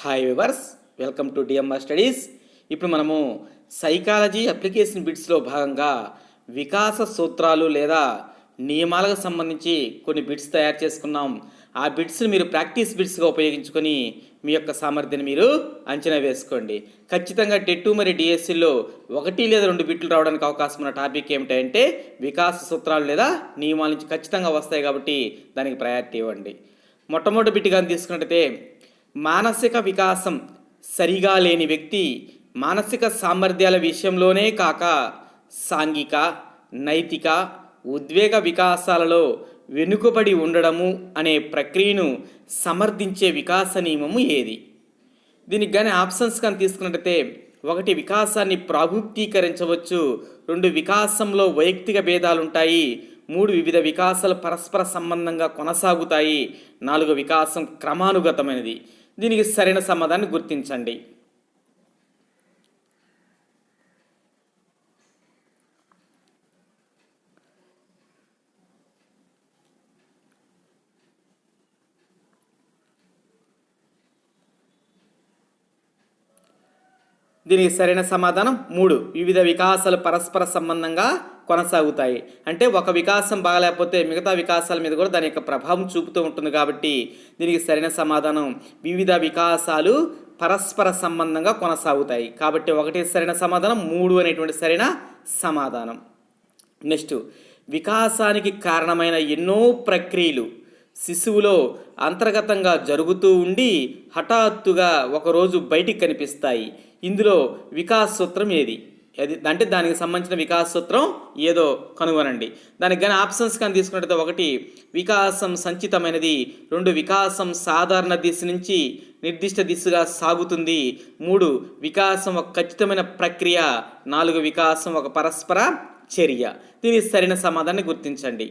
Hi viewers, welcome to DMR studies. ఇప్పుడు మనము psychology application బిట్స్లో భాగంగా వికాస సూత్రాలు లేదా నియమాలకు సంబంధించి కొన్ని బిట్స్ తయారు చేసుకున్నాం. ఆ బిట్స్ని మీరు ప్రాక్టీస్ బిట్స్గా ఉపయోగించుకొని మీ యొక్క సామర్థ్యాన్ని మీరు అంచనా వేసుకోండి. ఖచ్చితంగా టెట్ మరియు డిఎస్సిలో 1 లేదా 2 బిట్లు రావడానికి అవకాశం ఉన్న టాపిక్ ఏమిటంటే వికాస సూత్రాలు లేదా నియమాల నుంచి ఖచ్చితంగా వస్తాయి కాబట్టి దానికి ప్రయారిటీ ఇవ్వండి. మొట్టమొదటి బిట్ కానీ తీసుకున్నట్టయితే, మానసిక వికాసం సరిగా లేని వ్యక్తి మానసిక సామర్థ్యాల విషయంలోనే కాక సాంఘిక, నైతిక, ఉద్వేగ వికాసాలలో వెనుకబడి ఉండడము అనే ప్రక్రియను సమర్థించే వికాస నియమము ఏది? దీనికి కానీ ఆప్షన్స్ కానీ తీసుకున్నట్టయితే, 1 వికాసాన్ని ప్రాగుప్తీకరించవచ్చు, 2 వికాసంలో వైయక్తిక భేదాలు ఉంటాయి, 3 వివిధ వికాసాలు పరస్పర సంబంధంగా కొనసాగుతాయి, 4 వికాసం క్రమానుగతమైనది. దీనికి సరైన సమాధానాన్ని గుర్తించండి. దీనికి సరైన సమాధానం 3. వివిధ వికాసాలు పరస్పర సంబంధంగా కొనసాగుతాయి. అంటే ఒక వికాసం బాగలేకపోతే మిగతా వికాసాల మీద కూడా దాని యొక్క ప్రభావం చూపుతూ ఉంటుంది కాబట్టి దీనికి సరైన సమాధానం వివిధ వికాసాలు పరస్పర సంబంధంగా కొనసాగుతాయి. కాబట్టి 1 సరైన సమాధానం, 3 అనేటువంటి సరైన సమాధానం. నెక్స్ట్, వికాసానికి కారణమైన ఎన్నో ప్రక్రియలు శిశువులో అంతర్గతంగా జరుగుతూ ఉండి హఠాత్తుగా ఒకరోజు బయటికి కనిపిస్తాయి. ఇందులో వికాస సూత్రం ఏది? అంటే దానికి సంబంధించిన వికాస సూత్రం ఏదో కనుగొనండి. దానికి కానీ ఆప్షన్స్ కానీ తీసుకున్నట్లయితే, 1 వికాసం సంచితమైనది, 2 వికాసం సాధారణ దిశ నుంచి నిర్దిష్ట దిశగా సాగుతుంది, 3 వికాసం ఒక ఖచ్చితమైన ప్రక్రియ, 4 వికాసం ఒక పరస్పర చర్య. దీనికి సరైన సమాధానాన్ని గుర్తించండి.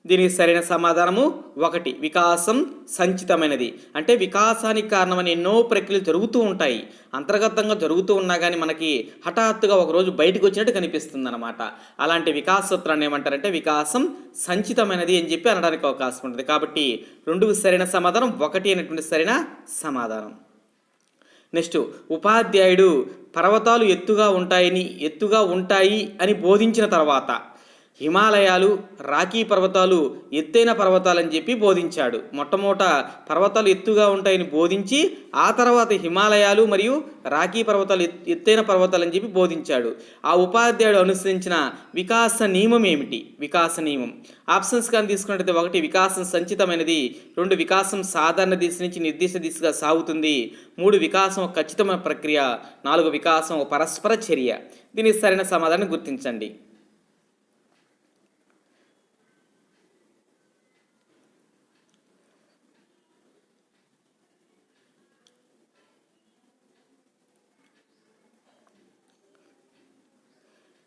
దీనికి సరైన సమాధానము 1 వికాసం సంచితమైనది. అంటే వికాసానికి కారణమైన ఎన్నో ప్రక్రియలు జరుగుతూ ఉంటాయి, అంతర్గతంగా జరుగుతూ ఉన్నా కానీ మనకి హఠాత్తుగా ఒకరోజు బయటకు వచ్చినట్టు కనిపిస్తుంది అనమాట. అలాంటి వికాస సూత్రాన్ని ఏమంటారంటే వికాసం సంచితమైనది అని చెప్పి అనడానికి అవకాశం ఉంటుంది. కాబట్టి 2కు సరైన సమాధానం 1 అనేటువంటి సరైన సమాధానం. నెక్స్ట్, ఉపాధ్యాయుడు పర్వతాలు ఎత్తుగా ఉంటాయి అని బోధించిన తర్వాత హిమాలయాలు, రాకీ పర్వతాలు ఎత్తైన పర్వతాలని చెప్పి బోధించాడు. మొట్టమొదట పర్వతాలు ఎత్తుగా ఉంటాయని బోధించి ఆ తర్వాత హిమాలయాలు మరియు రాకీ పర్వతాలు ఎత్తైన పర్వతాలని చెప్పి బోధించాడు. ఆ ఉపాధ్యాయుడు అనుసరించిన వికాస నియమం ఏమిటి? వికాస నియమం ఆప్షన్స్ కానీ తీసుకున్నట్లయితే, 1 వికాసం సంచితమైనది, 2 వికాసం సాధారణ దిశ నుంచి నిర్దిష్ట దిశగా సాగుతుంది, 3 వికాసం ఖచ్చితమైన ప్రక్రియ, 4 వికాసం పరస్పర చర్య. దీనికి సరైన సమాధానం గుర్తించండి.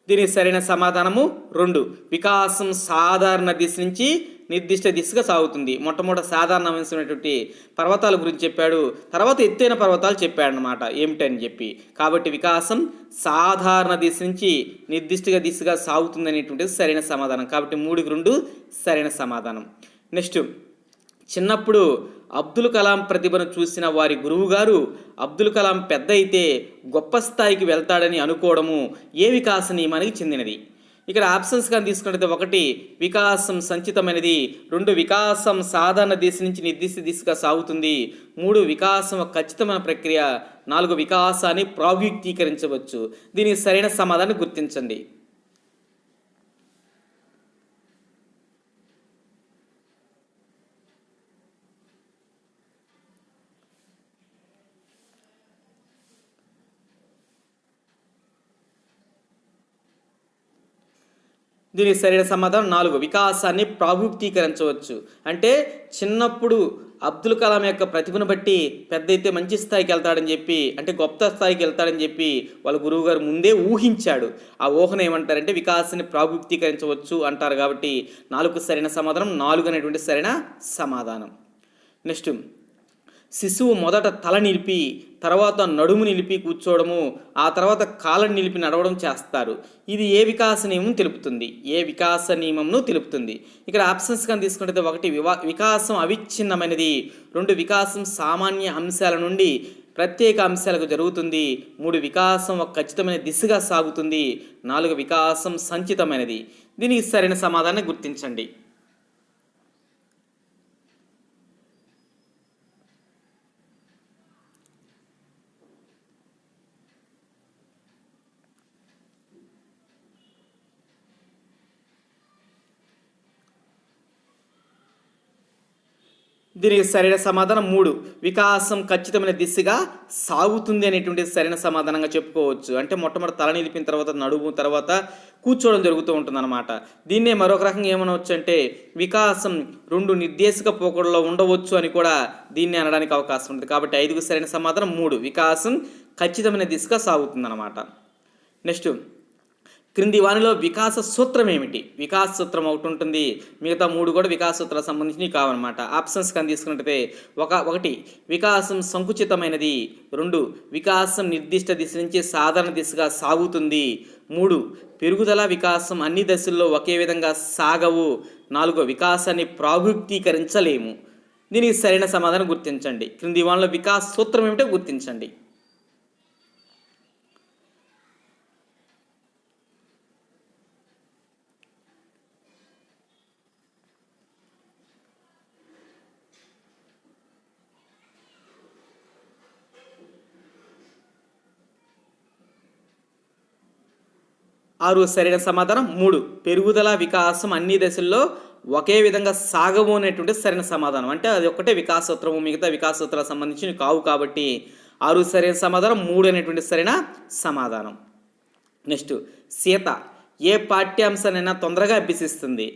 దీనికి సరైన సమాధానము 2 వికాసం సాధారణ దిశ నుంచి నిర్దిష్ట దిశగా సాగుతుంది. మొట్టమొదటి సాధారణమైనటువంటి పర్వతాల గురించి చెప్పాడు, తర్వాత ఎత్తైన పర్వతాలు చెప్పాడు అన్నమాట ఏమిటని చెప్పి. కాబట్టి వికాసం సాధారణ దిశ నుంచి నిర్దిష్ట దిశగా సాగుతుంది అనేటువంటిది సరైన సమాధానం. కాబట్టి 3కి 2 సరైన సమాధానం. నెక్స్ట్, చిన్నప్పుడు అబ్దుల్ కలాం ప్రతిభను చూసిన వారి గురువుగారు అబ్దుల్ కలాం పెద్ద అయితే గొప్ప స్థాయికి వెళ్తాడని అనుకోవడము ఏ వికాస నియమానికి చెందినది? ఇక్కడ ఆప్షన్స్ కానీ తీసుకున్నట్లయితే, 1 వికాసం సంచితమైనది, 2 వికాసం సాధారణ దిశ నుంచి నిర్దిష్ట దిశగా సాగుతుంది, 3 వికాసం ఖచ్చితమైన ప్రక్రియ, 4 వికాసాన్ని ప్రాగుప్తీకరించవచ్చు. దీనికి సరైన సమాధానం గుర్తించండి. దీనికి సరైన సమాధానం 4 వికాసాన్ని ప్రాగుప్తీకరించవచ్చు. అంటే చిన్నప్పుడు అబ్దుల్ కలాం యొక్క ప్రతిభను బట్టి పెద్ద అయితే మంచి స్థాయికి వెళ్తాడని చెప్పి, అంటే గొప్ప స్థాయికి వెళ్తాడని చెప్పి వాళ్ళ గురువుగారు ముందే ఊహించాడు. ఆ ఊహను ఏమంటారంటే వికాసాన్ని ప్రాగుప్తీకరించవచ్చు అంటారు. కాబట్టి 4కు సరైన సమాధానం 4 అనేటువంటి సరైన సమాధానం. నెక్స్ట్, శిశువు మొదట తల నిలిపి తర్వాత నడుము నిలిపి కూర్చోవడము, ఆ తర్వాత కాళ్ళను నిలిపి నడవడం చేస్తారు. ఇది ఏ వికాస నియమం తెలుపుతుంది? ఏ వికాస నియమంను తెలుపుతుంది? ఇక్కడ ఆప్షన్స్ కానీ తీసుకుంటే 1 వికాసం అవిచ్ఛిన్నమైనది, 2 వికాసం సామాన్య అంశాల నుండి ప్రత్యేక అంశాలకు జరుగుతుంది, 3 వికాసం ఒక ఖచ్చితమైన దిశగా సాగుతుంది, 4 వికాసం సంచితమైనది. దీనికి సరైన సమాధానం గుర్తించండి. దీనికి సరైన సమాధానం 3 వికాసం ఖచ్చితమైన దిశగా సాగుతుంది అనేటువంటిది సరైన సమాధానంగా చెప్పుకోవచ్చు. అంటే మొట్టమొదటి తల నిలిపిన తర్వాత నడుము, తర్వాత కూర్చోవడం జరుగుతూ ఉంటుందన్నమాట. దీన్నే మరొక రకంగా ఏమనవచ్చు అంటే వికాసం 2 నిర్దేశక పోకడలో ఉండవచ్చు అని కూడా దీన్ని అనడానికి అవకాశం ఉంటుంది. కాబట్టి 5కు సరైన సమాధానం 3 వికాసం ఖచ్చితమైన దిశగా సాగుతుందన్నమాట. నెక్స్ట్, క్రింది వానిలో వికాస సూత్రం ఏమిటి? వికాస సూత్రం ఒకటి ఉంటుంది, మిగతా 3 కూడా వికాస సూత్రాలకు సంబంధించినవి కావన్నమాట. ఆప్షన్స్ కానీ తీసుకున్నట్టయితే 1 వికాసం సంకుచితమైనది, 2 వికాసం నిర్దిష్ట దిశ నుంచి సాధారణ దిశగా సాగుతుంది, 3 పెరుగుదల వికాసం అన్ని దశల్లో ఒకే విధంగా సాగవు, 4 వికాసాన్ని ప్రాగుక్తీకరించలేము. దీనికి సరైన సమాధానం గుర్తించండి. క్రింది వానిలో వికాస సూత్రం ఏమిటో గుర్తించండి. సరైన సమాధానం 3 పెరుగుదల వికాసం అన్ని దశల్లో ఒకే విధంగా సాగవు అనేటువంటి సరైన సమాధానం. అంటే అది ఒక్కటే వికాస సూత్రము, మిగతా వికాస సూత్రాలకు సంబంధించి కావు. కాబట్టి 6 సరైన సమాధానం, 3 అనేటువంటి సరైన సమాధానం. నెక్స్ట్, సీత ఏ పాఠ్యాంశానైనా తొందరగా అభ్యసిస్తుంది,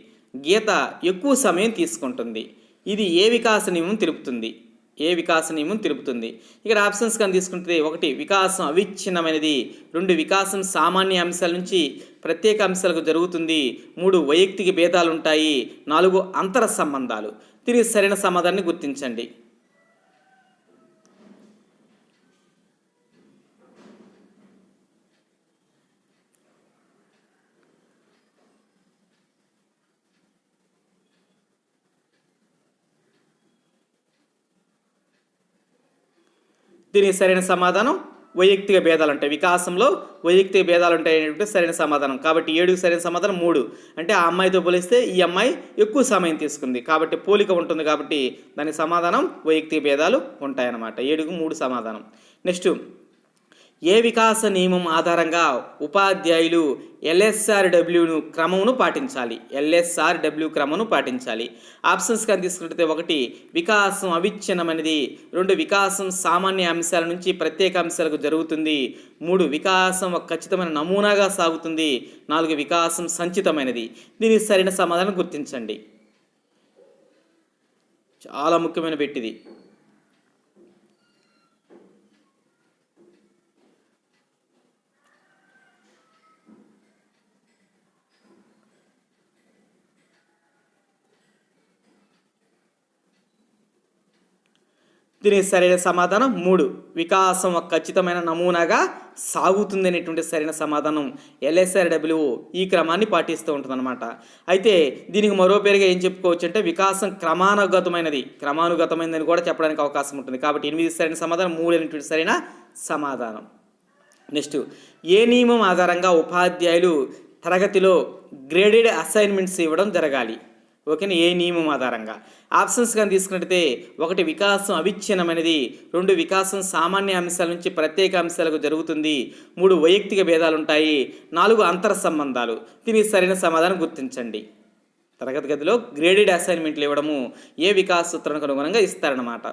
గీత ఎక్కువ సమయం తీసుకుంటుంది. ఇది ఏ వికాస నియమం తెలుపుతుంది? ఏ వికాస నియమం తెలుపుతుంది? ఇక్కడ ఆప్షన్స్ కానీ తీసుకుంటే 1 వికాసం అవిచ్ఛిన్నమైనది, 2 వికాసం సామాన్య అంశాల నుంచి ప్రత్యేక అంశాలకు జరుగుతుంది, 3 వైయక్తిక భేదాలు ఉంటాయి, 4 అంతర సంబంధాలు. తిరిగి సరైన సమాధానాన్ని గుర్తించండి. దీనికి సరైన సమాధానం వైయక్తిక భేదాలు ఉంటాయి. వికాసంలో వైయక్తిక భేదాలు ఉంటాయి అనేటువంటి సరైన సమాధానం. కాబట్టి 7కు సరైన సమాధానం 3. అంటే ఆ అమ్మాయితో పోలిస్తే ఈ అమ్మాయి ఎక్కువ సమయం తీసుకుంది, కాబట్టి పోలిక ఉంటుంది, కాబట్టి దానికి సమాధానం వైయక్తిక భేదాలు ఉంటాయన్నమాట. 7కు 3 సమాధానం. నెక్స్ట్, ఏ వికాస నియమం ఆధారంగా ఉపాధ్యాయులు LSRW క్రమమును పాటించాలి? LSRW క్రమమును పాటించాలి. ఆప్షన్స్ కానీ తీసుకుంటే 1 వికాసం అవిచ్ఛిన్నమైనది, 2 వికాసం సామాన్య అంశాల నుంచి ప్రత్యేక అంశాలకు జరుగుతుంది, 3 వికాసం ఒక ఖచ్చితమైన నమూనాగా సాగుతుంది, 4 వికాసం సంచితమైనది. దీనికి సరైన సమాధానం గుర్తించండి. చాలా ముఖ్యమైన పెట్టిది. దీనికి సరైన సమాధానం 3 వికాసం ఒక ఖచ్చితమైన నమూనాగా సాగుతుంది అనేటువంటి సరైన సమాధానం. LSRW ఈ క్రమాన్ని పాటిస్తూ ఉంటుందన్నమాట. అయితే దీనికి మరో పేరుగా ఏం చెప్పుకోవచ్చు అంటే వికాసం క్రమానుగతమైనదని కూడా చెప్పడానికి అవకాశం ఉంటుంది. కాబట్టి 8 సరైన సమాధానం, 3 అనేటువంటి సరైన సమాధానం. నెక్స్ట్, ఏ నియమం ఆధారంగా ఉపాధ్యాయులు తరగతిలో గ్రేడెడ్ అసైన్మెంట్స్ ఇవ్వడం జరగాలి? ఓకేనా? ఏ నియమం ఆధారంగా? ఆప్షన్స్ కానీ తీసుకున్నట్టయితే 1 వికాసం అవిచ్ఛిన్నమైనది, 2 వికాసం సామాన్య అంశాల నుంచి ప్రత్యేక అంశాలకు జరుగుతుంది, 3 వైయక్తిక భేదాలు ఉంటాయి, 4 అంతర సంబంధాలు. దీనికి సరైన సమాధానం గుర్తించండి. తరగతి గదిలో గ్రేడెడ్ అసైన్మెంట్లు ఇవ్వడము ఏ వికాస సూత్రానికి అనుగుణంగా ఇస్తారన్నమాట.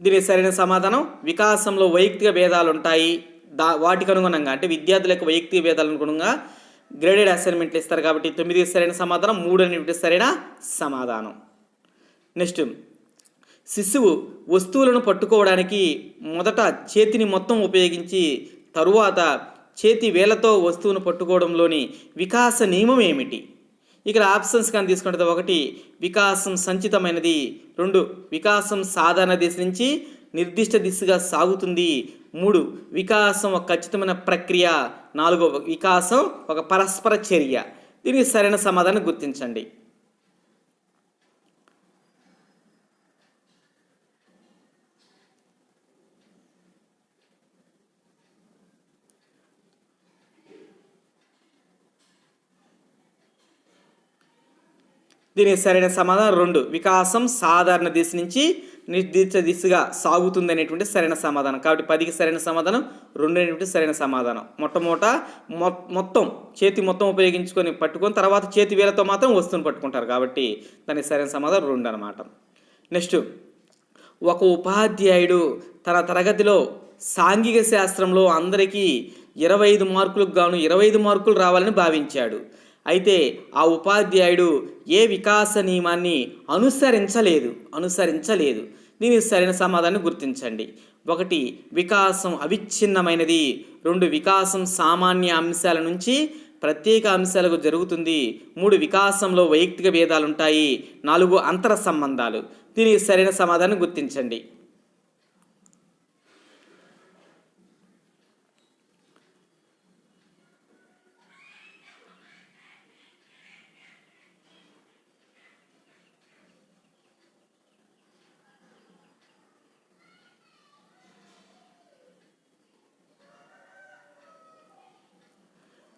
దీనికి సరైన సమాధానం వికాసంలో వైయక్తిక భేదాలు ఉంటాయి, వాటికి అనుగుణంగా అంటే విద్యార్థుల యొక్క వైయక్తిక భేదాలకు అనుగుణంగా గ్రేడెడ్ అసైన్మెంట్లు ఇస్తారు. కాబట్టి 9 సరైన సమాధానం, 3 అనేటువంటి సరైన సమాధానం. నెక్స్ట్, శిశువు వస్తువులను పట్టుకోవడానికి మొదట చేతిని మొత్తం ఉపయోగించి తరువాత చేతి వేలతో వస్తువును పట్టుకోవడంలోని వికాస నియమం ఏమిటి? ఇక్కడ ఆప్షన్స్ కానీ తీసుకుంటే 1 వికాసం సంచితమైనది, 2 వికాసం సాధారణ దిశ నుంచి నిర్దిష్ట దిశగా సాగుతుంది, 3 వికాసం ఒక ఖచ్చితమైన ప్రక్రియ, 4 వికాసం ఒక పరస్పర చర్య. దీనికి సరైన సమాధానం గుర్తించండి. దీనికి సరైన సమాధానం 2 వికాసం సాధారణ దిశ నుంచి నిర్దిష్ట దిశగా సాగుతుంది అనేటువంటి సరైన సమాధానం. కాబట్టి 10కి సరైన సమాధానం 2 అనేటువంటి సరైన సమాధానం. మొత్తం చేతి మొత్తం ఉపయోగించుకొని పట్టుకొని తర్వాత చేతి వేలతో మాత్రం వస్తువుని పట్టుకుంటారు కాబట్టి దానికి సరైన సమాధానం 2 అనమాట. నెక్స్ట్, ఒక ఉపాధ్యాయుడు తన తరగతిలో సాంఘిక శాస్త్రంలో అందరికీ 25 మార్కులకు గాను 25 మార్కులు రావాలని భావించాడు. అయితే ఆ ఉపాధ్యాయుడు ఏ వికాస నియమాన్ని అనుసరించలేదు. దీనికి సరైన సమాధానం గుర్తించండి. 1 వికాసం అవిచ్ఛిన్నమైనది, 2 వికాసం సామాన్య అంశాల నుంచి ప్రత్యేక అంశాలకు జరుగుతుంది, 3 వికాసంలో వైయక్తిక భేదాలు ఉంటాయి, 4 అంతర సంబంధాలు. దీనికి సరైన సమాధానం గుర్తించండి.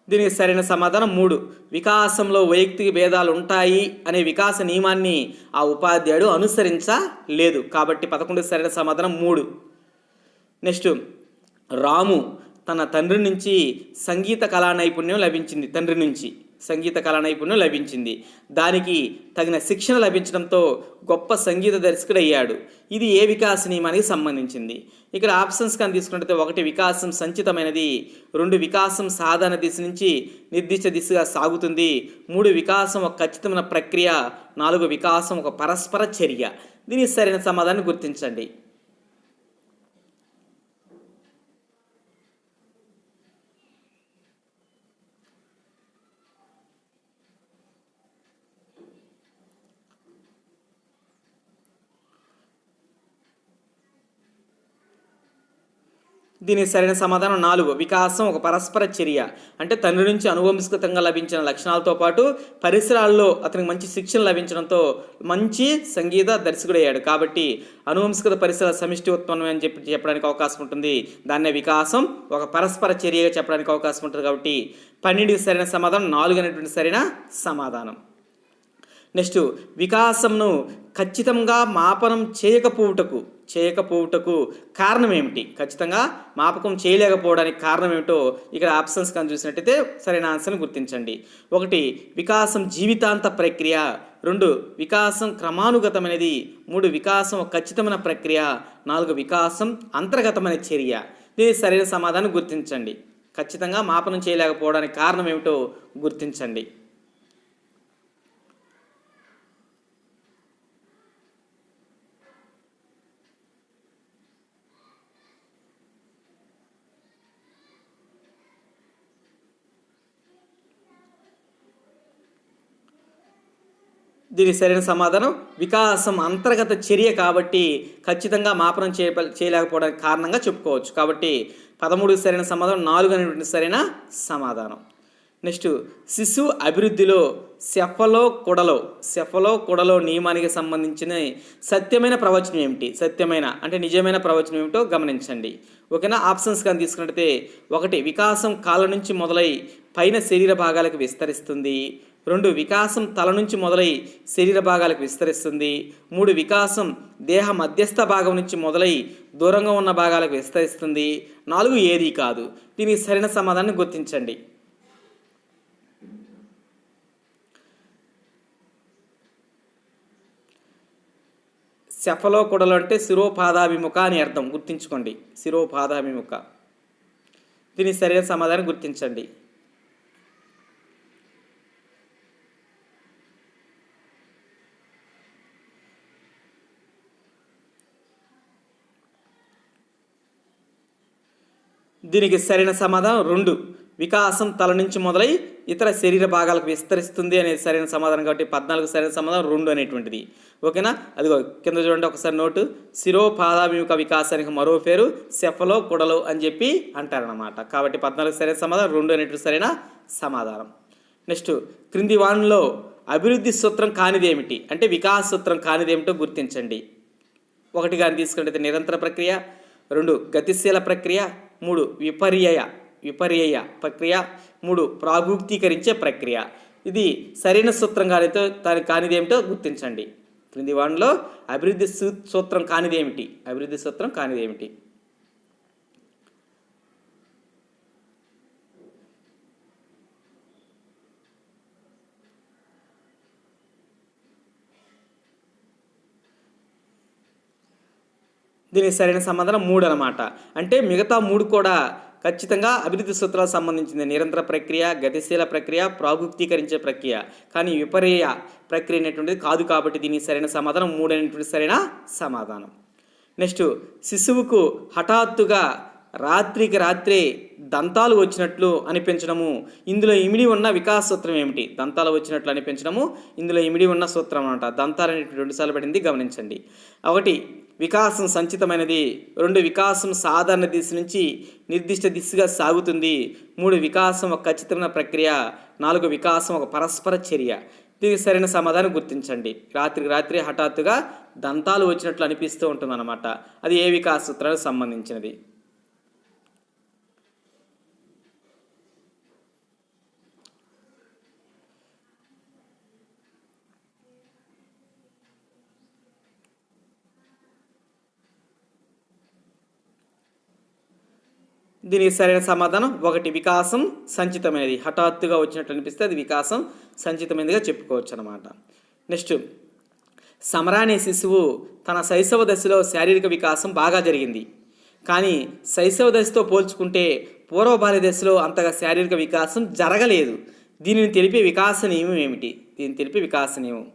దీనికి సరైన సమాధానం 3 వికాసంలో వైయక్తిక భేదాలు ఉంటాయి అనే వికాస నియమాన్ని ఆ ఉపాధ్యాయుడు అనుసరించలేదు. కాబట్టి 11కి సరైన సమాధానం 3. నెక్స్ట్, రాము తన తండ్రి నుంచి సంగీత కళా నైపుణ్యం లభించింది. దానికి తగిన శిక్షణ లభించడంతో గొప్ప సంగీత దర్శకుడయ్యాడు. ఇది ఏ వికాస నియమానికి సంబంధించింది? ఇక్కడ ఆప్షన్స్ కానీ తీసుకుంటే 1 వికాసం సంచితమైనది, 2 వికాసం సాధారణ దిశ నుంచి నిర్దిష్ట దిశగా సాగుతుంది, 3 వికాసం ఒక ఖచ్చితమైన ప్రక్రియ, 4 వికాసం ఒక పరస్పర చర్య. దీనికి సరైన సమాధానం గుర్తించండి. దీనికి సరైన సమాధానం 4 వికాసం ఒక పరస్పర చర్య. అంటే తండ్రి నుంచి అనువంశికంగా లభించిన లక్షణాలతో పాటు పరిసరాల్లో అతనికి మంచి శిక్షణ లభించడంతో మంచి సంగీత దర్శకుడయ్యాడు. కాబట్టి అనువంశిక పరిసరాల సమిష్టి ఉత్పన్నం అని చెప్పడానికి అవకాశం ఉంటుంది. దాన్నే వికాసం ఒక పరస్పర చర్యగా చెప్పడానికి అవకాశం ఉంటుంది. కాబట్టి 12కి సరైన సమాధానం 4 అనేటువంటి సరైన సమాధానం. నెక్స్ట్, వికాసంను ఖచ్చితంగా మాపనం చేయకపోవుటకు కారణం ఏమిటి? ఖచ్చితంగా మాపకం చేయలేకపోవడానికి కారణం ఏమిటో ఇక్కడ ఆప్షన్స్ కానీ చూసినట్టయితే సరైన ఆన్సర్ని గుర్తించండి. 1 వికాసం జీవితాంత ప్రక్రియ, 2 వికాసం క్రమానుగతమైనది, 3 వికాసం ఒక ఖచ్చితమైన ప్రక్రియ, 4 వికాసం అంతర్గతమైన చర్య. దీని సరైన సమాధానం గుర్తించండి. ఖచ్చితంగా మాపనం చేయలేకపోవడానికి కారణం ఏమిటో గుర్తించండి. దీనికి సరైన సమాధానం వికాసం అంతర్గత చర్య కాబట్టి ఖచ్చితంగా మాపనం చేయలేకపోవడానికి కారణంగా చెప్పుకోవచ్చు. కాబట్టి 13కి సరైన సమాధానం 4 అనేటువంటి సరైన సమాధానం. నెక్స్ట్, శిశు అభివృద్ధిలో సెఫలో నియమానికి సంబంధించిన సత్యమైన ప్రవచనం ఏమిటి? సత్యమైన అంటే నిజమైన ప్రవచనం ఏమిటో గమనించండి. ఓకేనా? ఆప్షన్స్ కానీ తీసుకున్నట్టయితే 1 వికాసం కాళ్ళ నుంచి మొదలై పైన శరీర భాగాలకు విస్తరిస్తుంది, 2 వికాసం తల నుంచి మొదలై శరీర భాగాలకు విస్తరిస్తుంది, 3 వికాసం దేహ మధ్యస్థ భాగం నుంచి మొదలై దూరంగా ఉన్న భాగాలకు విస్తరిస్తుంది, 4 ఏది కాదు. దీనికి సరైన సమాధానాన్ని గుర్తించండి. సెఫలోకొడలు అంటే శిరోపాదాభిముఖ అని అర్థం, గుర్తించుకోండి. శిరోపాదాభిముఖ. దీనికి సరైన సమాధానం గుర్తించండి. దీనికి సరైన సమాధానం 2. వికాసం తల నుంచి మొదలై ఇతర శరీర భాగాలకు విస్తరిస్తుంది అనేది సరైన సమాధానం. కాబట్టి 14 సరైన సమాధానం 2 అనేటువంటిది. ఓకేనా? అదిగో కింద చూడండి ఒకసారి నోటు. శిరోపాదాభిముఖ వికాసానికి మరో పేరు సెఫలో కుడలు అని చెప్పి అంటారనమాట. కాబట్టి 14 సరైన సమాధానం 2 అనేటువంటి సరైన సమాధానం. నెక్స్ట్, క్రింది వానిలో అభివృద్ధి సూత్రం కానిది ఏమిటి అంటే వికాస సూత్రం కానిది ఏమిటో గుర్తించండి. 1 కానీ తీసుకుంటే నిరంతర ప్రక్రియ, 2 గతిశీల ప్రక్రియ, 3 విపర్యయ ప్రక్రియ, 3 ప్రాగుక్తీకరించే ప్రక్రియ. ఇది సరైన సూత్రం కానిది ఏమిటో గుర్తించండి. క్రింది వానిలో అభివృద్ధి సూత్రం కానిది ఏమిటి? అభివృద్ధి సూత్రం కానిది ఏమిటి? దీనికి సరైన సమాధానం 3 అనమాట. అంటే మిగతా 3 కూడా ఖచ్చితంగా అభివృద్ధి సూత్రాలకు సంబంధించింది. నిరంతర ప్రక్రియ, గతిశీల ప్రక్రియ, ప్రాగుక్తీకరించే ప్రక్రియ. కానీ విపర్యయ ప్రక్రియ అనేటువంటిది కాదు. కాబట్టి దీనికి సరైన సమాధానం 3 అనేటువంటి సరైన సమాధానం. నెక్స్ట్, శిశువుకు హఠాత్తుగా రాత్రికి రాత్రే దంతాలు వచ్చినట్లు అనిపించడము ఇందులో ఇమిడి ఉన్న వికాస సూత్రం ఏమిటి? దంతాలు వచ్చినట్లు అనిపించడము ఇందులో ఇమిడి ఉన్న సూత్రం అనమాట. దంతాలు అనేటువంటి 2 సార్లు పడింది, గమనించండి. 1 వికాసం సంచితమైనది, 2 వికాసం సాధారణ దిశ నుంచి నిర్దిష్ట దిశగా సాగుతుంది, 3 వికాసం ఒక ఖచ్చితమైన ప్రక్రియ, 4 వికాసం ఒక పరస్పర చర్య. దీనికి సరైన సమాధానం గుర్తించండి. రాత్రికి రాత్రి హఠాత్తుగా దంతాలు వచ్చినట్లు అనిపిస్తూ ఉంటుందన్నమాట. అది ఏ వికాస సూత్రానికి సంబంధించినది? దీనికి సరైన సమాధానం 1 వికాసం సంచితమైనది. హఠాత్తుగా వచ్చినట్టు అనిపిస్తే అది వికాసం సంచితమైనదిగా చెప్పుకోవచ్చు అనమాట. నెక్స్ట్, సమర అనే శిశువు తన శైశవ దశలో శారీరక వికాసం బాగా జరిగింది. కానీ శైశవ దశతో పోల్చుకుంటే పూర్వ బాల్య దశలో అంతగా శారీరక వికాసం జరగలేదు. దీనిని తెలిపే వికాస నియమం ఏమిటి? దీన్ని తెలిపే వికాస నియమం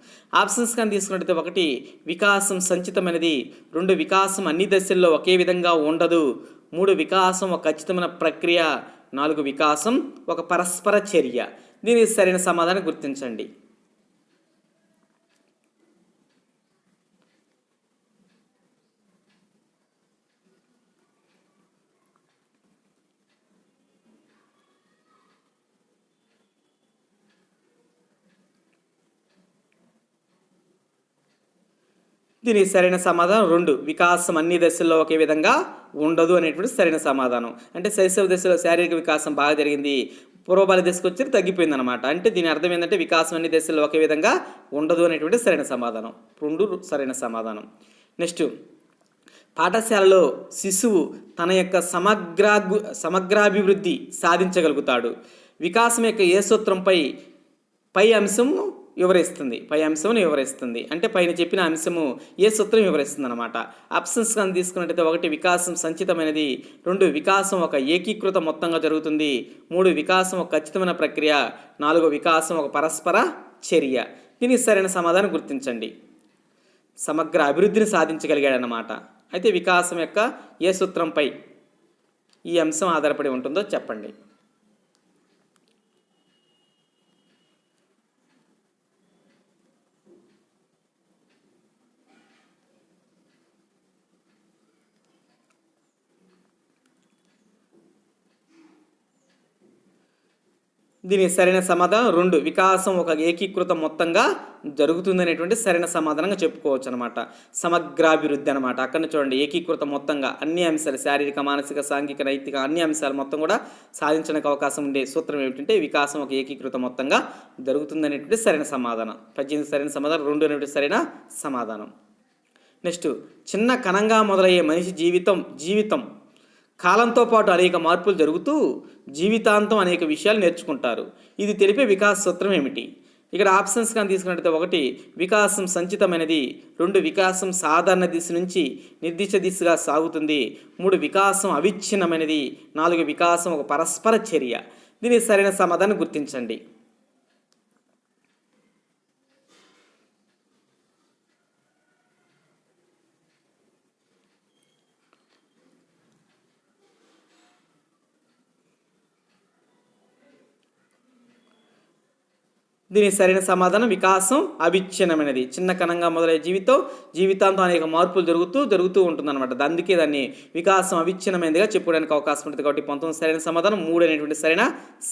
ఆప్షన్స్ కానీ తీసుకున్నట్లయితే 1 వికాసం సంచితమైనది, 2 వికాసం అన్ని దశల్లో ఒకే విధంగా ఉండదు, 3 వికాసం ఒక ఖచ్చితమైన ప్రక్రియ, 4 వికాసం ఒక పరస్పర చర్య. దీనికి సరైన సమాధానం గుర్తించండి. దీనికి సరైన సమాధానం 2 వికాసం అన్ని దశల్లో ఒకే విధంగా ఉండదు అనేటువంటి సరైన సమాధానం. అంటే శైశవ దశలో శారీరక వికాసం బాగా జరిగింది, పూర్వబాల్య దశకు వచ్చి తగ్గిపోయింది అనమాట. అంటే దీని అర్థం ఏంటంటే వికాసం అన్ని దశల్లో ఒకే విధంగా ఉండదు అనేటువంటి సరైన సమాధానం. 2 సరైన సమాధానం. నెక్స్ట్, పాఠశాలలో శిశువు తన యొక్క సమగ్రాభివృద్ధి సాధించగలుగుతాడు. వికాసం యొక్క ఏ సూత్రంపై పై అంశము వివరిస్తుంది. అంటే పైన చెప్పిన అంశము ఏ సూత్రం వివరిస్తుంది అనమాట. ఆప్షన్స్ కానీ తీసుకున్నట్టయితే 1 వికాసం సంచితమైనది, 2 వికాసం ఒక ఏకీకృత మొత్తంగా జరుగుతుంది, 3 వికాసం ఒక ఖచ్చితమైన ప్రక్రియ, 4 వికాసం ఒక పరస్పర చర్య. దీనికి సరైన సమాధానం గుర్తించండి. సమగ్ర అభివృద్ధిని సాధించగలిగాడనమాట. అయితే వికాసం యొక్క ఏ సూత్రంపై ఈ అంశం ఆధారపడి ఉంటుందో చెప్పండి. దీనికి సరైన సమాధానం 2 వికాసం ఒక ఏకీకృత మొత్తంగా జరుగుతుందనేటువంటి సరైన సమాధానంగా చెప్పుకోవచ్చు అనమాట. సమగ్రాభివృద్ధి అనమాట. అక్కడ చూడండి, ఏకీకృత మొత్తంగా అన్ని అంశాలు శారీరక, మానసిక, సాంఘిక, నైతిక అన్ని అంశాలు మొత్తం కూడా సాధించడానికి అవకాశం ఉండే సూత్రం ఏమిటంటే వికాసం ఒక ఏకీకృత మొత్తంగా జరుగుతుందనేటువంటి సరైన సమాధానం. 18 సరైన సమాధానం, 2 అనేటువంటి సరైన సమాధానం. నెక్స్ట్, చిన్న కణంగా మొదలయ్యే మనిషి జీవితం కాలంతో పాటు అనేక మార్పులు జరుగుతూ జీవితాంతం అనేక విషయాలు నేర్చుకుంటారు. ఇది తెలిపే వికాస సూత్రం ఏమిటి? ఇక్కడ ఆప్షన్స్ కానీ తీసుకున్నట్లయితే 1 వికాసం సంచితమైనది, 2 వికాసం సాధారణ దిశ నుంచి నిర్దిష్ట దిశగా సాగుతుంది, 3 వికాసం అవిచ్ఛిన్నమైనది, 4 వికాసం ఒక పరస్పర చర్య. దీనికి సరైన సమాధానం గుర్తించండి. దీనికి సరైన సమాధానం వికాసం అవిచ్ఛిన్నమైనది. చిన్న కణంగా మొదలయ్యే జీవితాంతం అనేక మార్పులు జరుగుతూ ఉంటుందన్నమాట. అందుకే దాన్ని వికాసం అవిచ్ఛిన్నమైనదిగా చెప్పుకోవడానికి అవకాశం ఉంటుంది. కాబట్టి 19 సరైన సమాధానం, 3 అనేటువంటి సరైన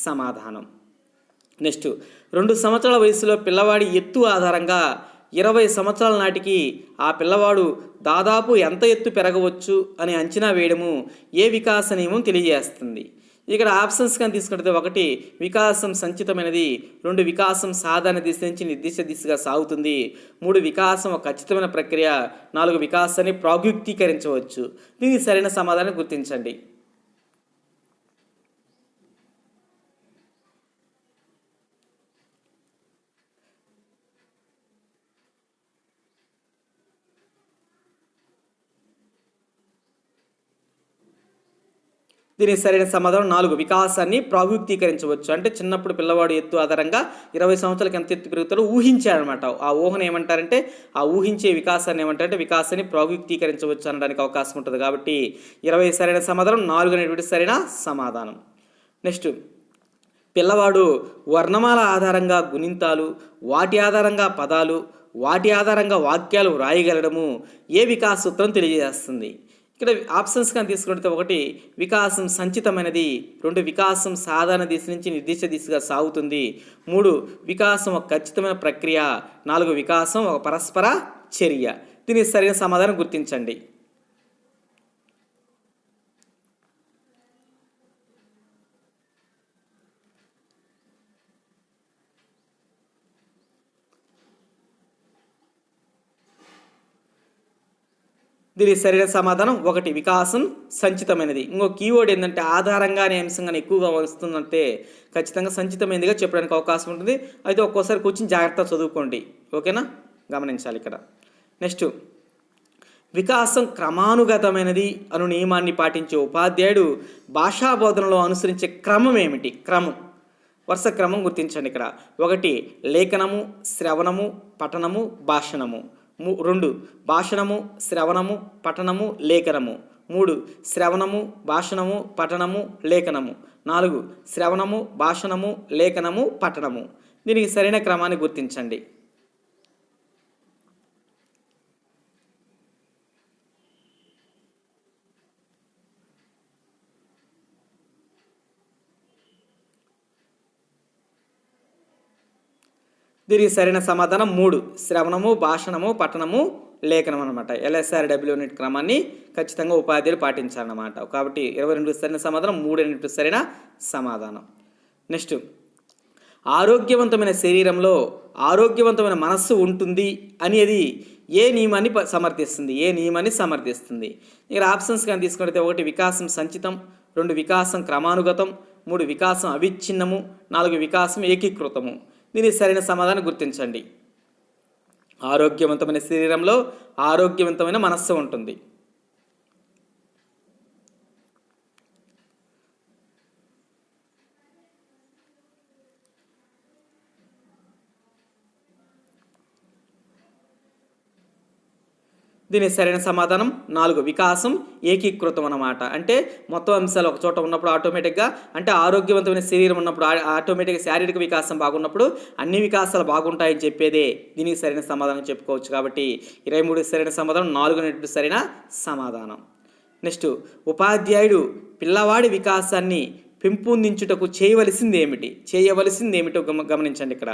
సమాధానం. నెక్స్ట్, 2 సంవత్సరాల వయసులో పిల్లవాడి ఎత్తు ఆధారంగా 20 సంవత్సరాల నాటికి ఆ పిల్లవాడు దాదాపు ఎంత ఎత్తు పెరగవచ్చు అని అంచనా వేయడము ఏ వికాస నియమం తెలియజేస్తుంది? ఇక్కడ ఆప్షన్స్ కానీ తీసుకుంటే 1 వికాసం సంచితమైనది, 2 వికాసం సాధారణ దిశ నుంచి నిర్దిష్ట దిశగా సాగుతుంది, 3 వికాసం ఒక ఖచ్చితమైన ప్రక్రియ, 4 వికాసాన్ని ప్రాగ్యుక్తీకరించవచ్చు. దీనికి సరైన సమాధానం గుర్తించండి. దీనికి సరైన సమాధానం 4 వికాసాన్ని ప్రాగ్యుక్తీకరించవచ్చు. అంటే చిన్నప్పుడు పిల్లవాడు ఎత్తు ఆధారంగా 20 సంవత్సరాలకు ఎంత ఎత్తు పెరుగుతాడో ఊహించాడనమాట. ఆ ఊహను ఏమంటారంటే, ఆ ఊహించే వికాసాన్ని ఏమంటారంటే వికాసాన్ని ప్రాగ్యుక్తీకరించవచ్చు అనడానికి అవకాశం ఉంటుంది. కాబట్టి 20 సరైన సమాధానం, 4 అనేటువంటి సరైన సమాధానం. నెక్స్ట్, పిల్లవాడు వర్ణమాల ఆధారంగా గుణింతాలు, వాటి ఆధారంగా పదాలు, వాటి ఆధారంగా వాక్యాలు వ్రాయగలడము ఏ వికాస సూత్రం తెలియజేస్తుంది? ఇక్కడ ఆప్షన్స్ కానీ తీసుకుంటే 1 వికాసం సంచితమైనది, 2 వికాసం సాధారణ దిశ నుంచి నిర్దిష్ట దిశగా సాగుతుంది, 3 వికాసం ఒక ఖచ్చితమైన ప్రక్రియ, 4 వికాసం ఒక పరస్పర చర్య. దీనికి సరైన సమాధానం గుర్తించండి. దీనికి సరైన సమాధానం 1 వికాసం సంచితమైనది. ఇంకో కీవర్డ్ ఏంటంటే ఆధారంగా అనే అంశంగా ఎక్కువగా వస్తుందంటే ఖచ్చితంగా సంచితమైనదిగా చెప్పడానికి అవకాశం ఉంటుంది. అయితే ఒక్కోసారి కూర్చొని జాగ్రత్తగా చదువుకోండి, ఓకేనా? గమనించాలి ఇక్కడ. నెక్స్ట్, వికాసం క్రమానుగతమైనది అను నియమాన్ని పాటించే ఉపాధ్యాయుడు భాషా బోధనలో అనుసరించే క్రమం ఏమిటి? వరుస క్రమం గుర్తించండి ఇక్కడ. 1 లేఖనము, శ్రవణము, పఠనము, భాషణము. 2 భాషణము, శ్రవణము, పఠనము, లేఖనము. 3 శ్రవణము, భాషణము, పఠనము, లేఖనము. 4 శ్రవణము, భాషణము, లేఖనము, పఠనము. దీనికి సరైన క్రమాన్ని గుర్తించండి. దీనికి సరైన సమాధానం 3 శ్రవణము, భాషణము, పఠనము, లేఖనం అనమాట. LSRW అనే క్రమాన్ని ఖచ్చితంగా ఉపాధ్యాయులు పాటించాలన్నమాట. కాబట్టి 22 సరైన సమాధానం, 3 అనేటువంటి సరైన సమాధానం. నెక్స్ట్, ఆరోగ్యవంతమైన శరీరంలో ఆరోగ్యవంతమైన మనస్సు ఉంటుంది అనేది ఏ నియమాన్ని సమర్థిస్తుంది? ఇక్కడ ఆప్షన్స్ కానీ తీసుకుంటే 1 వికాసం సంచితం, 2 వికాసం క్రమానుగతం, 3 వికాసం అవిచ్ఛిన్నము, 4 వికాసం ఏకీకృతము. దీనికి సరైన సమాధానం గుర్తించండి. ఆరోగ్యవంతమైన శరీరంలో ఆరోగ్యవంతమైన మనస్సు ఉంటుంది. దీనికి సరైన సమాధానం 4 వికాసం ఏకీకృతం అన్నమాట. అంటే మొత్తం అంశాలు ఒక చోట ఉన్నప్పుడు ఆటోమేటిక్గా, అంటే ఆరోగ్యవంతమైన శరీరం ఉన్నప్పుడు ఆటోమేటిక్గా శారీరక వికాసం బాగున్నప్పుడు అన్ని వికాసాలు బాగుంటాయని చెప్పేదే దీనికి సరైన సమాధానం చెప్పుకోవచ్చు. కాబట్టి 23 సరైన సమాధానం, 4 అనేటువంటి సరైన సమాధానం. నెక్స్ట్, ఉపాధ్యాయుడు పిల్లవాడి వికాసాన్ని పెంపొందించుటకు చేయవలసింది ఏమిటో గమనించండి. ఇక్కడ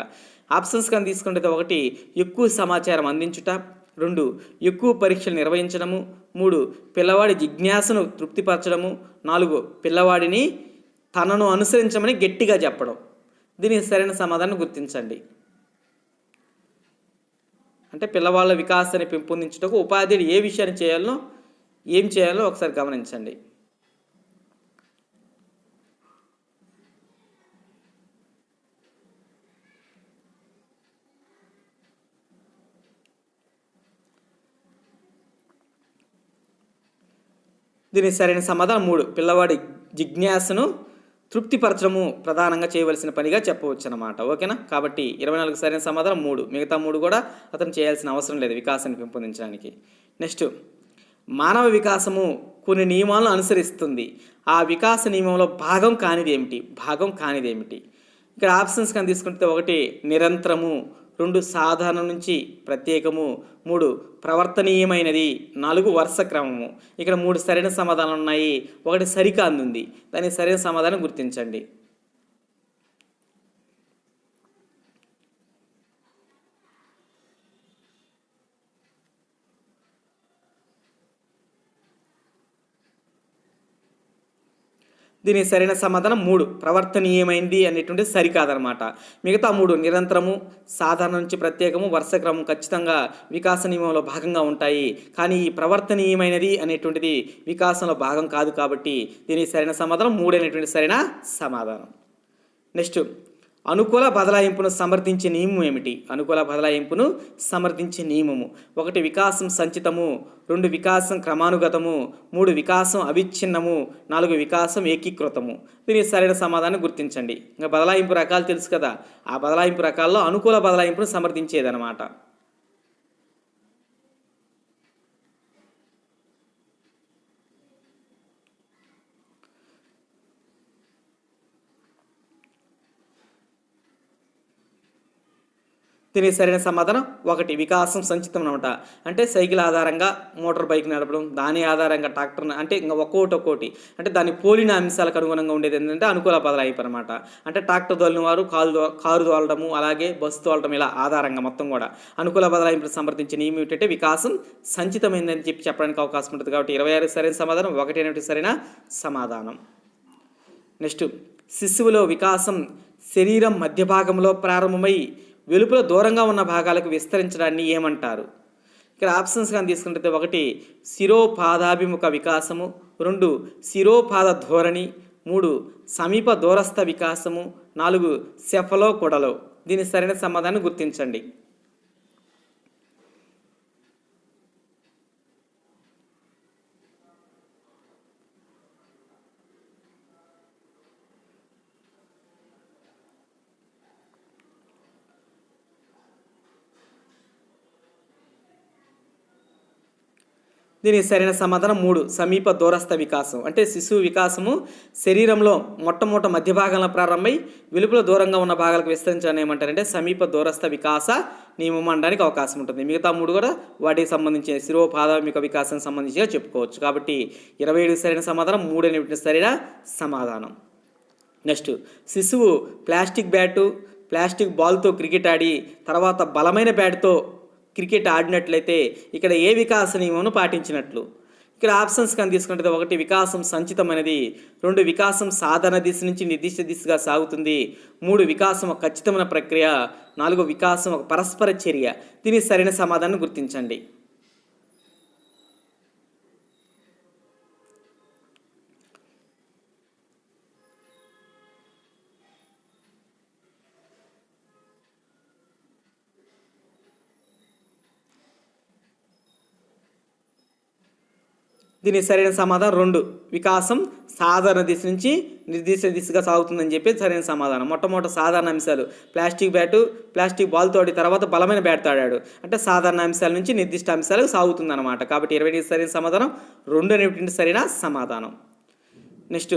ఆప్షన్స్ కానీ తీసుకుంటే 1 ఎక్కువ సమాచారం అందించుట, 2 ఎక్కువ పరీక్షలు నిర్వహించడము, 3 పిల్లవాడి జిజ్ఞాసను తృప్తిపరచడము, 4 పిల్లవాడిని తనను అనుసరించమని గట్టిగా చెప్పడం. దీనికి సరైన సమాధానం గుర్తించండి. అంటే పిల్లవాళ్ళ వికాసాన్ని పెంపొందించుటకు ఉపాధ్యాయుడు ఏ విషయాన్ని ఏం చేయాలో ఒకసారి గమనించండి. దీనికి సరైన సమాధానం 3 పిల్లవాడి జిజ్ఞాసను తృప్తిపరచడము ప్రధానంగా చేయవలసిన పనిగా చెప్పవచ్చు అన్నమాట. ఓకేనా? కాబట్టి 24 సరైన సమాధానం 3, మిగతా 3 కూడా అతను చేయాల్సిన అవసరం లేదు వికాసాన్ని పెంపొందించడానికి. నెక్స్ట్, మానవ వికాసము కొన్ని నియమాలను అనుసరిస్తుంది. ఆ వికాస నియమంలో భాగం కానిది ఏమిటి? ఇక్కడ ఆప్షన్స్ కానీ తీసుకుంటే 1 నిరంతరము, 2 సాధారణం నుంచి ప్రత్యేకము, 3 ప్రవర్తనీయమైనది, 4 వరుస క్రమము. ఇక్కడ 3 సరైన సమాధానాలు ఉన్నాయి, 1 సరికాంది ఉంది. దానికి సరైన సమాధానం గుర్తించండి. దీనికి సరైన సమాధానం 3 ప్రవర్తనీయమైంది అనేటువంటి సరికాదనమాట. మిగతా 3 నిరంతరము, సాధారణ నుంచి ప్రత్యేకము, వరుస క్రమం ఖచ్చితంగా వికాస నియమంలో భాగంగా ఉంటాయి. కానీ ఈ ప్రవర్తనీయమైనది అనేటువంటిది వికాసంలో భాగం కాదు కాబట్టి దీనికి సరైన సమాధానం 3 అనేటువంటి సరైన సమాధానం. నెక్స్ట్, అనుకూల బదలాయింపును సమర్థించే నియమం ఏమిటి? అనుకూల బదలాయింపును సమర్థించే నియమము 1 వికాసం సంచితము, 2 వికాసం క్రమానుగతము, 3 వికాసం అవిచ్ఛిన్నము, 4 వికాసం ఏకీకృతము. దీనికి సరైన సమాధానం గుర్తించండి. ఇంకా బదలాయింపు రకాలు తెలుసు కదా, ఆ బదలాయింపు రకాల్లో అనుకూల బదలాయింపును సమర్థించేదనమాట. దీనికి సరైన సమాధానం 1 వికాసం సంచితం అనమాట. అంటే సైకిల్ ఆధారంగా మోటార్ బైక్ నడపడం, దాని ఆధారంగా ట్రాక్టర్, అంటే ఇంకా ఒక్కొక్కటి అంటే దాన్ని పోలిన అంశాలకు అనుగుణంగా ఉండేది ఏంటంటే అనుకూల బదలాయింపు అనమాట. అంటే ట్రాక్టర్ తోలిన వారు కారు తోలడము, అలాగే బస్సు తోలడం, ఇలా ఆధారంగా మొత్తం కూడా అనుకూల బదలాయింపును సమర్థించే నియమం ఏంటంటే వికాసం సంచితమైందని చెప్పడానికి అవకాశం ఉంటుంది. కాబట్టి 26 సరైన సమాధానం, 1 అనేటువంటి సరైన సమాధానం. నెక్స్ట్, శిశువులో వికాసం శరీరం మధ్య భాగంలో ప్రారంభమై వెలుపల దూరంగా ఉన్న భాగాలకు విస్తరించడాన్ని ఏమంటారు? ఇక్కడ ఆప్షన్స్ కానీ తీసుకుంటే 1 శిరోపాదాభిముఖ వికాసము, 2 శిరోపాద ధోరణి, 3 సమీప దూరస్థ వికాసము, 4 సెఫలో కొడలో. దీని సరైన సమాధానం గుర్తించండి. దీనికి సరైన సమాధానం 3 సమీప దూరస్థ వికాసం. అంటే శిశువు వికాసము శరీరంలో మొట్టమొదట మధ్య భాగంలో ప్రారంభమై వెలుపల దూరంగా ఉన్న భాగాలకు విస్తరించడం ఏమంటారంటే సమీప దూరస్థ వికాస నియమం అనడానికి అవకాశం ఉంటుంది. మిగతా 3 కూడా వాటికి సంబంధించిన శిరోపాదాత్మిక వికాసానికి సంబంధించిగా చెప్పుకోవచ్చు. కాబట్టి 27 సరైన సమాధానం, 3 అనేటువంటి సరైన సమాధానం. నెక్స్ట్, శిశువు ప్లాస్టిక్ బ్యాటు, ప్లాస్టిక్ బాల్తో క్రికెట్ ఆడి తర్వాత బలమైన బ్యాట్తో క్రికెట్ ఆడినట్లయితే ఇక్కడ ఏ వికాస నియమమును పాటించినట్లు? ఇక్కడ ఆప్షన్స్ కానీ తీసుకుంటే 1 వికాసం సంచితమైనది, 2 వికాసం సాధారణ దిశ నుంచి నిర్దిష్ట దిశగా సాగుతుంది, 3 వికాసం ఒక ఖచ్చితమైన ప్రక్రియ, 4 వికాసం ఒక పరస్పర చర్య. దీనికి సరైన సమాధానం గుర్తించండి. దీనికి సరైన సమాధానం 2 వికాసం సాధారణ దిశ నుంచి నిర్దిష్ట దిశగా సాగుతుందని చెప్పి సరైన సమాధానం. మొట్టమొదటి సాధారణ అంశాలు ప్లాస్టిక్ బ్యాటు, ప్లాస్టిక్ బాల్ తోడి తర్వాత బలమైన బ్యాట్ ఆడాడు, అంటే సాధారణ అంశాల నుంచి నిర్దిష్ట అంశాలకు సాగుతుంది అనమాట. కాబట్టి 20 సరైన సమాధానం, 2 అనేటువంటి సరైన సమాధానం. నెక్స్ట్,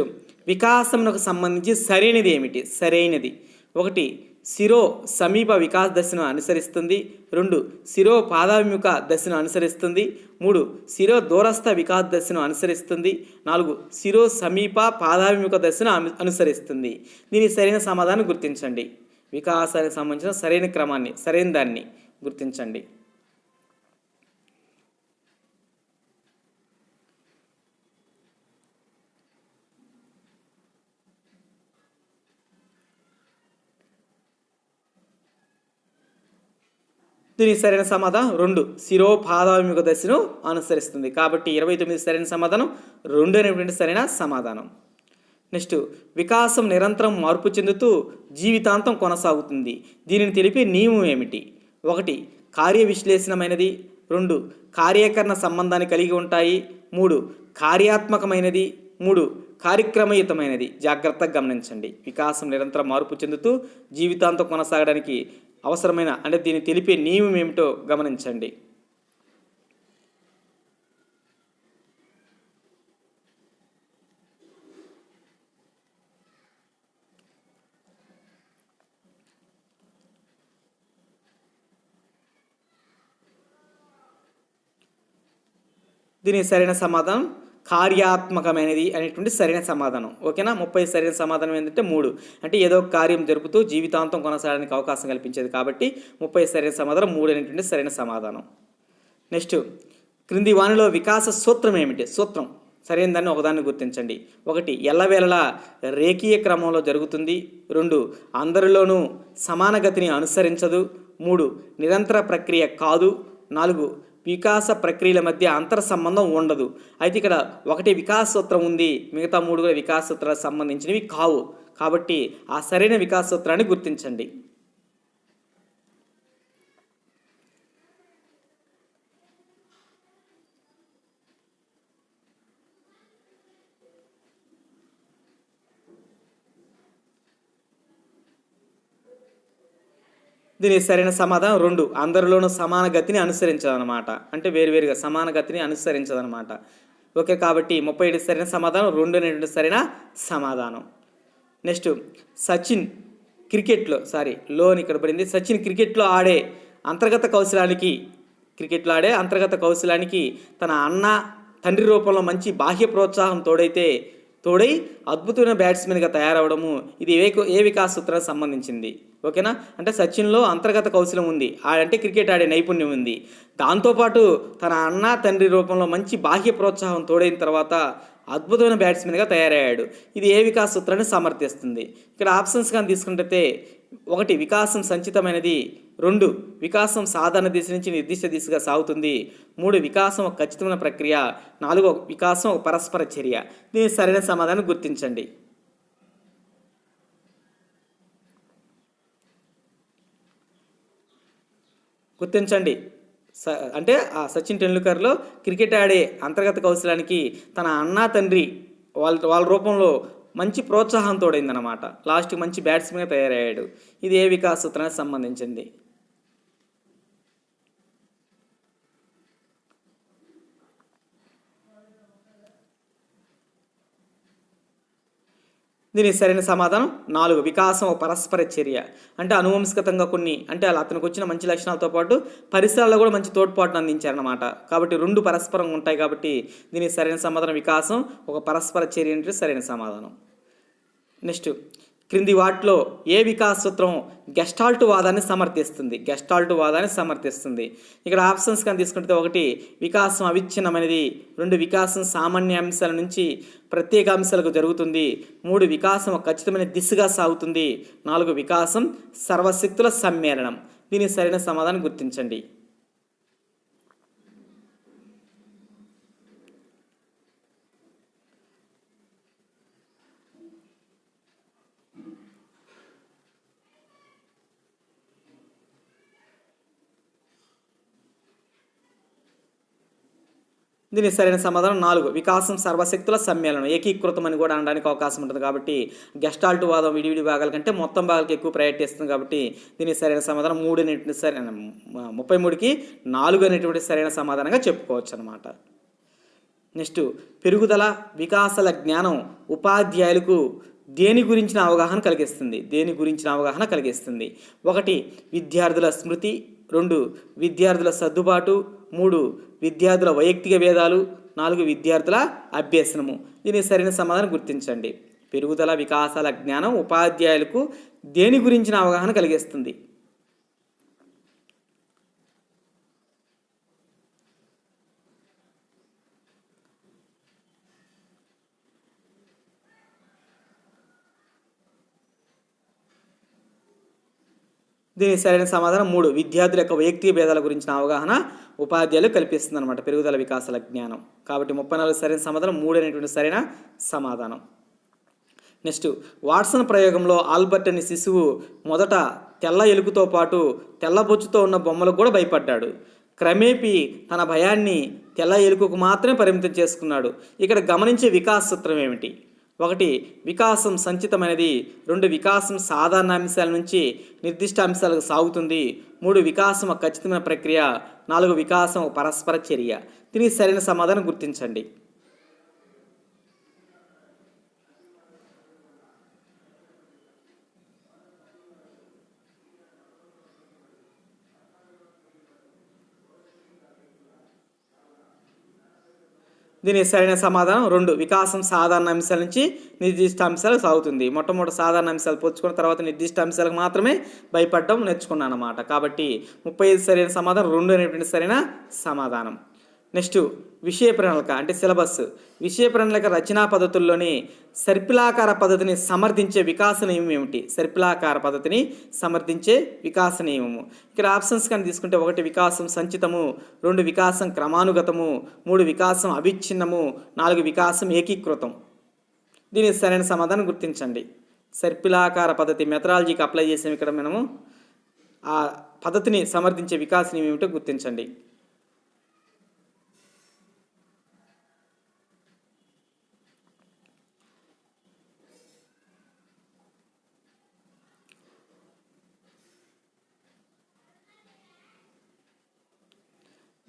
వికాసమునకు సంబంధించి సరైనది ఏమిటి? సరైనది 1 శిరో సమీప వికాస దశను అనుసరిస్తుంది, 2 శిరో పాదాభిముఖ దశను అనుసరిస్తుంది, 3 శిరో దూరస్థ వికాస దశను అనుసరిస్తుంది, 4 శిరో సమీప పాదాభిముఖ దశను అనుసరిస్తుంది. దీనికి సరైన సమాధానం గుర్తించండి. వికాసానికి సంబంధించిన సరైన క్రమాన్ని, సరైన దాన్ని గుర్తించండి. దీనికి సరైన సమాధానం 2 శిరోపాదాభిముఖ దశను అనుసరిస్తుంది. కాబట్టి 29 సరైన సమాధానం, 2 అనేటువంటి సరైన సమాధానం. నెక్స్ట్, వికాసం నిరంతరం మార్పు చెందుతూ జీవితాంతం కొనసాగుతుంది. దీనిని తెలిపే నియమం ఏమిటి? 1 కార్య విశ్లేషణమైనది, 2 కార్యకరణ సంబంధాన్ని కలిగి ఉంటాయి, 3 కార్యాత్మకమైనది, 3 కార్యక్రమయుతమైనది. జాగ్రత్తగా గమనించండి. వికాసం నిరంతరం మార్పు చెందుతూ జీవితాంతం కొనసాగడానికి అవసరమైన, అంటే దీన్ని తెలిపే నియమం ఏమిటో గమనించండి. దీనికి సరైన సమాధానం కార్యాత్మకమైనది అనేటువంటి సరైన సమాధానం. ఓకేనా? 30 సరైన సమాధానం ఏంటంటే 3. అంటే ఏదో ఒక కార్యం జరుపుతూ జీవితాంతం కొనసాగడానికి అవకాశం కల్పించేది కాబట్టి 30 సరైన సమాధానం 3 అనేటువంటి సరైన సమాధానం. నెక్స్ట్, క్రింది వానిలో వికాస సూత్రం ఏమిటి? సూత్రం సరైన దాన్ని ఒకదాన్ని గుర్తించండి. 1 ఎల్లవేళలా రేఖీయ క్రమంలో జరుగుతుంది. 2 అందరిలోనూ సమాన గతిని అనుసరించదు. 3 నిరంతర ప్రక్రియ కాదు. 4 వికాస ప్రక్రియల మధ్య అంతర్ సంబంధం ఉండదు. అయితే ఇక్కడ 1 వికాస సూత్రం ఉంది, మిగతా 3 కూడా వికాస సూత్రాలకు సంబంధించినవి కావు. కాబట్టి ఆ సరైన వికాస సూత్రాన్ని గుర్తించండి. దీనికి సరైన సమాధానం 2 అందరిలోనూ సమాన గతిని అనుసరించదనమాట. అంటే వేరువేరుగా సమాన గతిని అనుసరించదనమాట. ఓకే, కాబట్టి 37 సరైన సమాధానం 2 అనేటువంటి సరైన సమాధానం. నెక్స్ట్, సచిన్ క్రికెట్లో లోని ఇక్కడ పడింది. సచిన్ క్రికెట్లో ఆడే అంతర్గత కౌశలానికి తన అన్న తండ్రి రూపంలో మంచి బాహ్య ప్రోత్సాహం తోడై అద్భుతమైన బ్యాట్స్మెన్గా తయారవడము ఇది ఏ వికాస సూత్రానికి సంబంధించింది. ఓకేనా? అంటే సచిన్లో అంతర్గత కౌశలం ఉంది, అంటే క్రికెట్ ఆడే నైపుణ్యం ఉంది. దాంతోపాటు తన అన్న తండ్రి రూపంలో మంచి బాహ్య ప్రోత్సాహం తోడైన తర్వాత అద్భుతమైన బ్యాట్స్మెన్గా తయారయ్యాడు. ఇది ఏ వికాస సూత్రాన్ని సమర్థిస్తుంది? ఇక్కడ ఆప్షన్స్ కానీ తీసుకుంటే 1 వికాసం సంచితమైనది. 2 వికాసం సాధారణ దిశ నుంచి నిర్దిష్ట దిశగా సాగుతుంది. 3 వికాసం ఒక ఖచ్చితమైన ప్రక్రియ. 4 వికాసం ఒక పరస్పర చర్య. దీని సరైన సమాధానం గుర్తించండి. అంటే ఆ సచిన్ టెండూల్కర్లో క్రికెట్ ఆడే అంతర్గత కౌశలానికి తన అన్న తండ్రి వాళ్ళ రూపంలో మంచి ప్రోత్సాహం తోడైందనమాట. లాస్ట్కి మంచి బ్యాట్స్మెన్గా తయారయ్యాడు. ఇది ఏ వికాస సూత్రానికి సంబంధించింది? దీనికి సరైన సమాధానం 4 వికాసం పరస్పర చర్య. అంటే అనువంశికంగా అతనికి వచ్చిన మంచి లక్షణాలతో పాటు పరిసరాల్లో కూడా మంచి తోడ్పాటును అందించారన్నమాట. కాబట్టి 2 పరస్పరంగా ఉంటాయి. కాబట్టి దీనికి సరైన సమాధానం వికాసం ఒక పరస్పర చర్య అంటే సరైన సమాధానం. నెక్స్ట్, క్రింది వాటిలో ఏ వికాస సూత్రం గెస్టాల్ట్ వాదాన్ని సమర్థిస్తుంది? ఇక్కడ ఆప్షన్స్ కానీ తీసుకుంటే 1 వికాసం అవిచ్ఛిన్నమైనది. 2 వికాసం సామాన్య అంశాల నుంచి ప్రత్యేక అంశాలకు జరుగుతుంది. 3 వికాసం ఖచ్చితమైన దిశగా సాగుతుంది. 4 వికాసం సర్వశక్తుల సమ్మేళనం. దీనికి సరైన సమాధానం గుర్తించండి. దీనికి సరైన సమాధానం 4 వికాసం సర్వశక్తుల సమ్మేళనం. ఏకీకృతం అని కూడా అనడానికి అవకాశం ఉంటుంది. కాబట్టి గెస్టాల్ట్ వాదం విడివిడి భాగాల కంటే మొత్తం భాగాలకు ఎక్కువ ప్రయారిటీ ఇస్తుంది. కాబట్టి దీనికి సరైన సమాధానం 3 అనేటువంటి 33కి 4 అనేటువంటి సరైన సమాధానంగా చెప్పుకోవచ్చు అనమాట. నెక్స్ట్, పెరుగుదల వికాసాల జ్ఞానం ఉపాధ్యాయులకు దేని గురించిన అవగాహన కలిగిస్తుంది? 1 విద్యార్థుల స్మృతి. 2 విద్యార్థుల సర్దుబాటు. 3 విద్యార్థుల వైయక్తిక భేదాలు. 4 విద్యార్థుల అభ్యసనము. దీనికి సరైన సమాధానం గుర్తించండి. పెరుగుదల వికాసాల జ్ఞానం ఉపాధ్యాయులకు దేని గురించిన అవగాహన కలిగిస్తుంది? దీనికి సరైన సమాధానం 3 విద్యార్థుల యొక్క వైయక్తిక భేదాల గురించిన అవగాహన ఉపాధ్యాయులు కల్పిస్తుంది అనమాట పెరుగుదల వికాసాల జ్ఞానం. కాబట్టి 34 సరైన సమాధానం 3 అనేటువంటి సరైన సమాధానం. నెక్స్ట్, వాట్సన్ ప్రయోగంలో ఆల్బర్ట్ అనే శిశువు మొదట తెల్ల ఎలుకతో పాటు తెల్లబొచ్చుతో ఉన్న బొమ్మలకు కూడా భయపడ్డాడు. క్రమేపీ తన భయాన్ని తెల్ల ఎలుకకు మాత్రమే పరిమితం చేసుకున్నాడు. ఇక్కడ గమనించే వికాస సూత్రం ఏమిటి? 1 వికాసం సంచితమైనది. 2 వికాసం సాధారణ అంశాల నుంచి నిర్దిష్ట అంశాలకు సాగుతుంది. 3 వికాసం ఖచ్చితమైన ప్రక్రియ. 4 వికాసం పరస్పర చర్య. దీనికి సరైన సమాధానం గుర్తించండి. దీనికి సరైన సమాధానం 2. వికాసం సాధారణ అంశాల నుంచి నిర్దిష్ట అంశాలకు సాగుతుంది. మొట్టమొదటి సాధారణ అంశాలు పోల్చుకున్న తర్వాత నిర్దిష్ట అంశాలకు మాత్రమే భయపడడం నేర్చుకున్నాను అన్నమాట. కాబట్టి 35 సరైన సమాధానం 2 అనేటువంటి సరైన సమాధానం. నెక్స్ట్ విషయ ప్రణాళిక అంటే సిలబస్. విషయ ప్రణాళిక రచనా పద్ధతుల్లోని సర్పిలాకార పద్ధతిని సమర్థించే వికాస నియమం ఏమిటి? సర్పిలాకార పద్ధతిని సమర్థించే వికాస నియమము. ఇక్కడ ఆప్షన్స్ కానీ తీసుకుంటే 1 వికాసం సంచితము, 2 వికాసం క్రమానుగతము, 3 వికాసం అవిచ్ఛిన్నము, 4 వికాసం ఏకీకృతం. దీనికి సరైన సమాధానం గుర్తించండి. సర్పిలాకార పద్ధతి మెథడాలజీకి అప్లై చేసాం. ఇక్కడ మనము ఆ పద్ధతిని సమర్థించే వికాస నియమం ఏమిటో గుర్తించండి.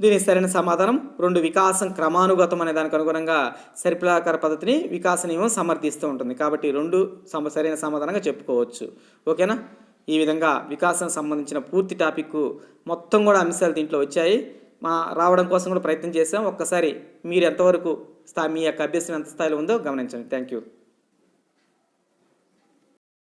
దీనికి సరైన సమాధానం 2 వికాసం క్రమానుగతం అనే దానికి అనుగుణంగా సర్పిలాకార పద్ధతిని వికాస నియమం సమర్థిస్తూ ఉంటుంది. కాబట్టి 2 సరైన సమాధానంగా చెప్పుకోవచ్చు. ఓకేనా? ఈ విధంగా వికాసం సంబంధించిన పూర్తి టాపిక్ మొత్తం కూడా అంశాలు దీంట్లో వచ్చాయి. రావడం కోసం కూడా ప్రయత్నం చేసాం. ఒక్కసారి మీరు ఎంతవరకు మీ యొక్క అభ్యసనం ఎంత స్థాయిలో ఉందో గమనించండి. Thank you.